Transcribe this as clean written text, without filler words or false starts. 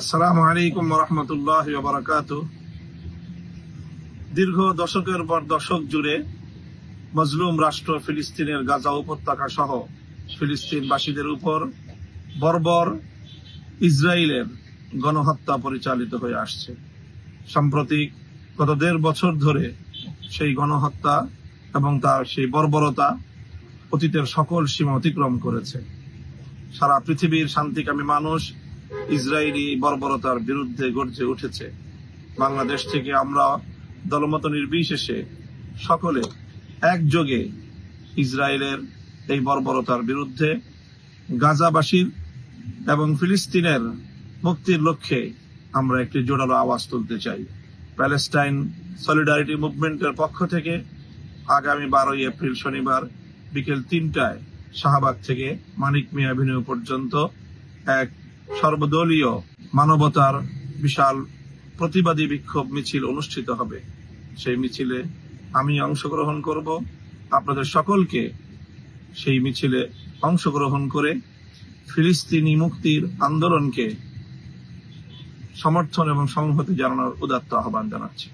আসসালামু আলাইকুম ওয়া রাহমাতুল্লাহি ওয়া বারাকাতুহু। দীর্ঘ দশকের পর দশক জুড়ে মজলুম রাষ্ট্র ফিলিস্তিনের গাজা উপত্যকা সহ ফিলিস্তিনবাসীদের উপর বর্বর ইসরায়েলের গণহত্যা পরিচালিত হয়ে আসছে। সাম্প্রতিক গত ১.৫ বছর ধরে সেই গণহত্যা এবং তার সেই বর্বরতা অতীতের সকল সীমা অতিক্রম করেছে। সারা পৃথিবীর শান্তিকামী মানুষ ইসরায়েলি বর্বরতার বিরুদ্ধে গর্জে উঠেছে। বাংলাদেশ থেকে আমরা দলমত নির্বিশেষে সকলে একযোগে ইসরায়েলের এই বর্বরতার বিরুদ্ধে গাজাবাসীর এবং ফিলিস্তিনের মুক্তির লক্ষ্যে আমরা একটি জোরালো আওয়াজ তুলতে চাই। প্যালেস্টাইন সলিডারিটি মুভমেন্টের পক্ষ থেকে আগামী ১২ এপ্রিল শনিবার বিকেল ৩টায় শাহবাগ থেকে মানিক মিয়া এভিনিউ পর্যন্ত এক সর্বদলীয় মানবতার বিশাল প্রতিবাদী বিক্ষোভ মিছিল অনুষ্ঠিত হবে। সেই মিছিলে আমি অংশগ্রহণ করব। আপনাদের সকলকে সেই মিছিলে অংশগ্রহণ করে ফিলিস্তিনি মুক্তির আন্দোলনকে সমর্থন এবং সংহতি জানানোর উদাত্ত আহ্বান জানাচ্ছি।